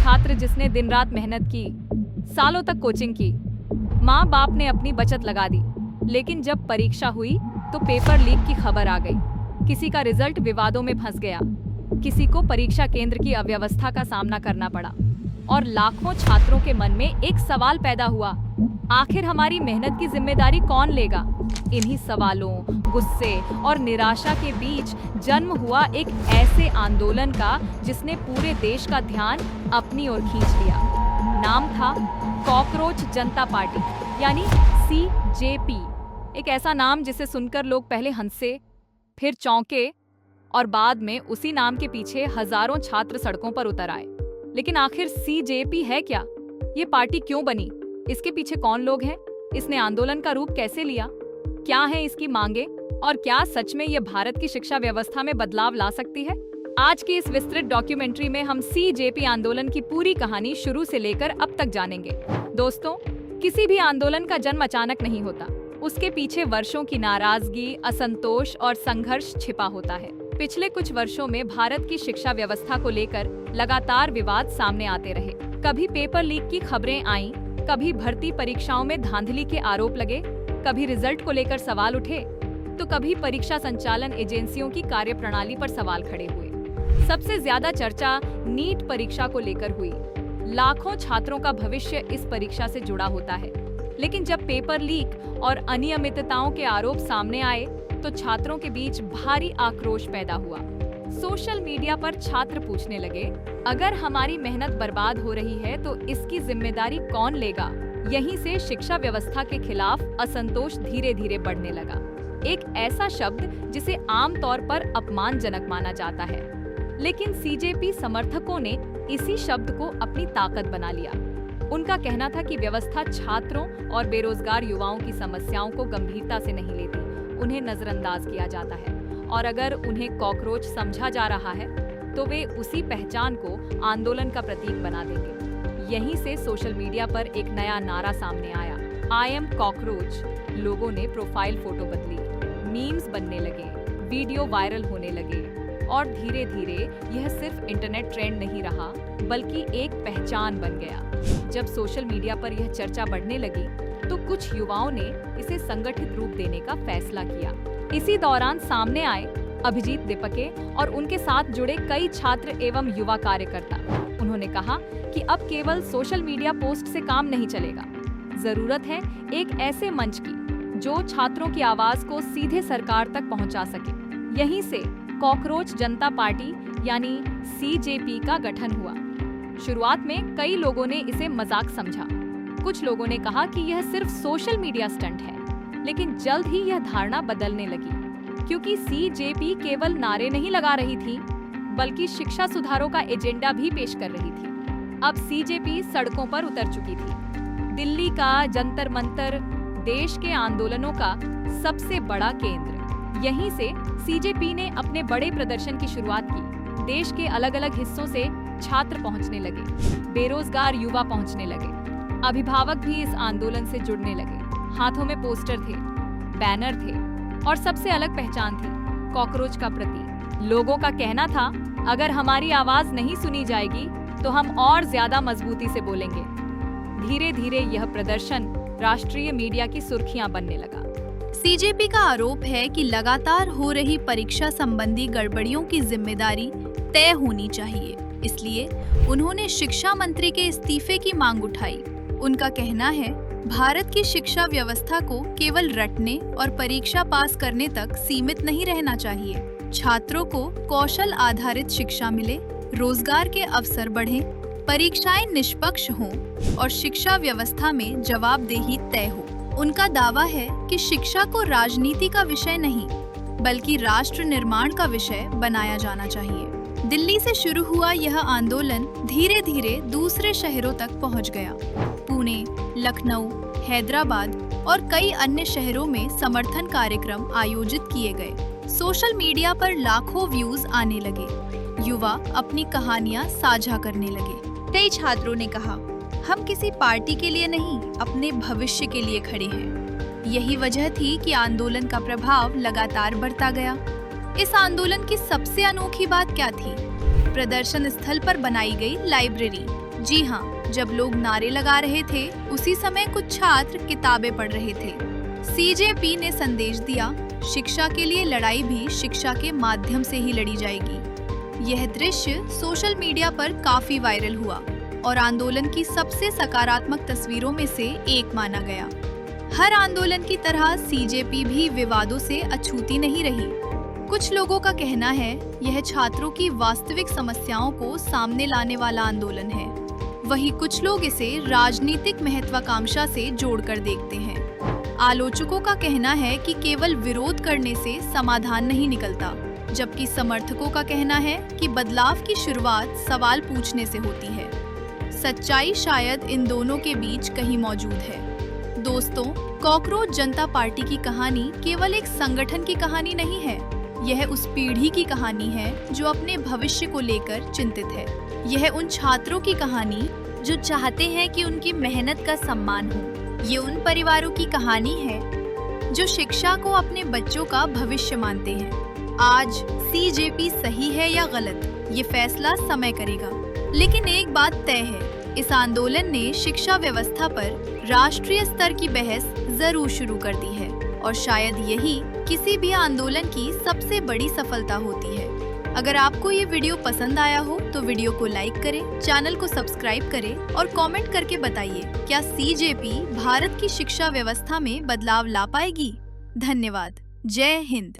छात्र जिसने दिन रात मेहनत की, सालों तक कोचिंग की, माँ बाप ने अपनी बचत लगा दी, लेकिन जब परीक्षा हुई तो पेपर लीक की खबर आ गई। किसी का रिजल्ट विवादों में फंस गया, किसी को परीक्षा केंद्र की अव्यवस्था का सामना करना पड़ा और लाखों छात्रों के मन में एक सवाल पैदा हुआ, आखिर हमारी मेहनत की जिम्मेदारी कौन लेगा? इन्हीं सवालों, गुस्से और निराशा के बीच जन्म हुआ एक ऐसे आंदोलन का जिसने पूरे देश का ध्यान अपनी ओर खींच लिया। नाम था कॉकरोच जनता पार्टी, यानी CJP। एक ऐसा नाम जिसे सुनकर लोग पहले हंसे, फिर चौंके और बाद में उसी नाम के पीछे हजारों छात्र सड़कों पर उतर आए। लेकिन आखिर CJP है क्या? ये पार्टी क्यों बनी? इसके पीछे कौन लोग हैं? इसने आंदोलन का रूप कैसे लिया? क्या है इसकी मांगे? और क्या सच में ये भारत की शिक्षा व्यवस्था में बदलाव ला सकती है? आज की इस विस्तृत डॉक्यूमेंट्री में हम CJP आंदोलन की पूरी कहानी शुरू से लेकर अब तक जानेंगे। दोस्तों, किसी भी आंदोलन का जन्म अचानक नहीं होता। उसके पीछे वर्षों की नाराजगी, असंतोष और संघर्ष छिपा होता है। पिछले कुछ वर्षों में भारत की शिक्षा व्यवस्था को लेकर लगातार विवाद सामने आते रहे। कभी पेपर लीक की खबरें आईं, कभी भर्ती परीक्षाओं में धांधली के आरोप लगे, कभी रिजल्ट को लेकर सवाल उठे, तो कभी परीक्षा संचालन एजेंसियों की कार्यप्रणाली पर सवाल खड़े हुए। सबसे ज्यादा चर्चा नीट परीक्षा को लेकर हुई। लाखों छात्रों का भविष्य इस परीक्षा से जुड़ा होता है। लेकिन जब पेपर लीक और अनियमितताओं के आरोप सामने आए तो छात्रों के बीच भारी आक्रोश पैदा हुआ। सोशल मीडिया पर छात्र पूछने लगे, अगर हमारी मेहनत बर्बाद हो रही है तो इसकी जिम्मेदारी कौन लेगा? यहीं से शिक्षा व्यवस्था के खिलाफ असंतोष धीरे धीरे बढ़ने लगा। एक ऐसा शब्द जिसे आमतौर पर अपमानजनक माना जाता है, लेकिन CJP समर्थकों ने इसी शब्द को अपनी ताकत बना लिया। उनका कहना था कि व्यवस्था छात्रों और बेरोजगार युवाओं की समस्याओं को गंभीरता से नहीं लेती, उन्हें नजरअंदाज किया जाता है और अगर उन्हें कॉकरोच समझा जा रहा है तो वे उसी पहचान को आंदोलन का प्रतीक बना देंगे। यहीं से सोशल मीडिया पर एक नया नारा सामने आया, I am कॉकरोच। लोगों ने प्रोफाइल फोटो बदली, मीम्स बनने लगे, वीडियो वायरल होने लगे और धीरे धीरे यह सिर्फ इंटरनेट ट्रेंड नहीं रहा बल्कि एक पहचान बन गया। जब सोशल मीडिया पर यह चर्चा बढ़ने लगी तो कुछ युवाओं ने इसे संगठित रूप देने का फैसला किया। इसी दौरान सामने आए अभिजीत दीपके और उनके साथ जुड़े कई छात्र एवं युवा कार्यकर्ता। उन्होंने कहा कि अब केवल सोशल मीडिया पोस्ट से काम नहीं चलेगा, जरूरत है एक ऐसे मंच की जो छात्रों की आवाज को सीधे सरकार तक पहुंचा सके। यहीं से कॉकरोच जनता पार्टी यानी CJP का गठन हुआ। शुरुआत में कई लोगों ने इसे मजाक समझा। कुछ लोगों ने कहा कि यह सिर्फ सोशल मीडिया स्टंट है, लेकिन जल्द ही यह धारणा बदलने लगी, क्योंकि CJP केवल नारे नहीं लगा रही थी, बल्कि शिक्षा सुधारों का एजेंडा भी पेश कर रही थी। अब CJP सड़कों पर उतर चुकी थी। दिल्ली का जंतर मंतर देश के आंदोलनों का सबसे बड़ा केंद्र। यहीं से CJP ने अपने बड़े प्रदर्शन की शुरुआत की। देश के अलग अलग हिस्सों से छात्र पहुंचने लगे, बेरोजगार युवा पहुंचने लगे, अभिभावक भी इस आंदोलन से जुड़ने लगे। हाथों में पोस्टर थे, बैनर थे और सबसे अलग पहचान थी, कॉकरोच का प्रतीक। लोगों का कहना था, अगर हमारी आवाज नहीं सुनी जाएगी तो हम और ज्यादा मजबूती से बोलेंगे। धीरे धीरे यह प्रदर्शन राष्ट्रीय मीडिया की सुर्खियां बनने लगा। CJP का आरोप है कि लगातार हो रही परीक्षा संबंधी गड़बड़ियों की जिम्मेदारी तय होनी चाहिए, इसलिए उन्होंने शिक्षा मंत्री के इस्तीफे की मांग उठाई। उनका कहना है, भारत की शिक्षा व्यवस्था को केवल रटने और परीक्षा पास करने तक सीमित नहीं रहना चाहिए। छात्रों को कौशल आधारित शिक्षा मिले, रोजगार के अवसर बढ़ें, परीक्षाएं निष्पक्ष हों और शिक्षा व्यवस्था में जवाबदेही तय हो। उनका दावा है कि शिक्षा को राजनीति का विषय नहीं, बल्कि राष्ट्र निर्माण का विषय बनाया जाना चाहिए। दिल्ली से शुरू हुआ यह आंदोलन धीरे धीरे दूसरे शहरों तक पहुंच गया। पुणे, लखनऊ, हैदराबाद और कई अन्य शहरों में समर्थन कार्यक्रम आयोजित किए गए। सोशल मीडिया पर लाखों व्यूज आने लगे। युवा अपनी कहानियां साझा करने लगे। कई छात्रों ने कहा, हम किसी पार्टी के लिए नहीं, अपने भविष्य के लिए खड़े हैं। यही वजह थी कि आंदोलन का प्रभाव लगातार बढ़ता गया। इस आंदोलन की सबसे अनोखी बात क्या थी? प्रदर्शन स्थल पर बनाई गई लाइब्रेरी। जी हाँ, जब लोग नारे लगा रहे थे, उसी समय कुछ छात्र किताबें पढ़ रहे थे। सीजेपी ने संदेश दिया, शिक्षा के लिए लड़ाई भी शिक्षा के माध्यम से ही लड़ी जाएगी। यह दृश्य सोशल मीडिया पर काफी वायरल हुआ और आंदोलन की सबसे सकारात्मक तस्वीरों में से एक माना गया। हर आंदोलन की तरह सीजेपी भी विवादों से अछूती नहीं रही। कुछ लोगों का कहना है यह छात्रों की वास्तविक समस्याओं को सामने लाने वाला आंदोलन है। वहीं कुछ लोग इसे राजनीतिक महत्वाकांक्षा से जोड़कर देखते हैं। आलोचकों का कहना है कि केवल विरोध करने से समाधान नहीं निकलता, जबकि समर्थकों का कहना है कि बदलाव की शुरुआत सवाल पूछने से होती है। सच्चाई शायद इन दोनों के बीच कहीं मौजूद है। दोस्तों, कॉकरोच जनता पार्टी की कहानी केवल एक संगठन की कहानी नहीं है। यह उस पीढ़ी की कहानी है जो अपने भविष्य को लेकर चिंतित है। यह उन छात्रों की कहानी जो चाहते हैं कि उनकी मेहनत का सम्मान हो। ये उन परिवारों की कहानी है जो शिक्षा को अपने बच्चों का भविष्य मानते हैं। आज सीजेपी सही है या गलत, ये फैसला समय करेगा। लेकिन एक बात तय है, इस आंदोलन ने शिक्षा व्यवस्था पर राष्ट्रीय स्तर की बहस जरूर शुरू कर दी है और शायद यही किसी भी आंदोलन की सबसे बड़ी सफलता होती है। अगर आपको ये वीडियो पसंद आया हो तो वीडियो को लाइक करें, चैनल को सब्सक्राइब करें और कमेंट करके बताइए, क्या सीजेपी भारत की शिक्षा व्यवस्था में बदलाव ला पाएगी? धन्यवाद। जय हिंद।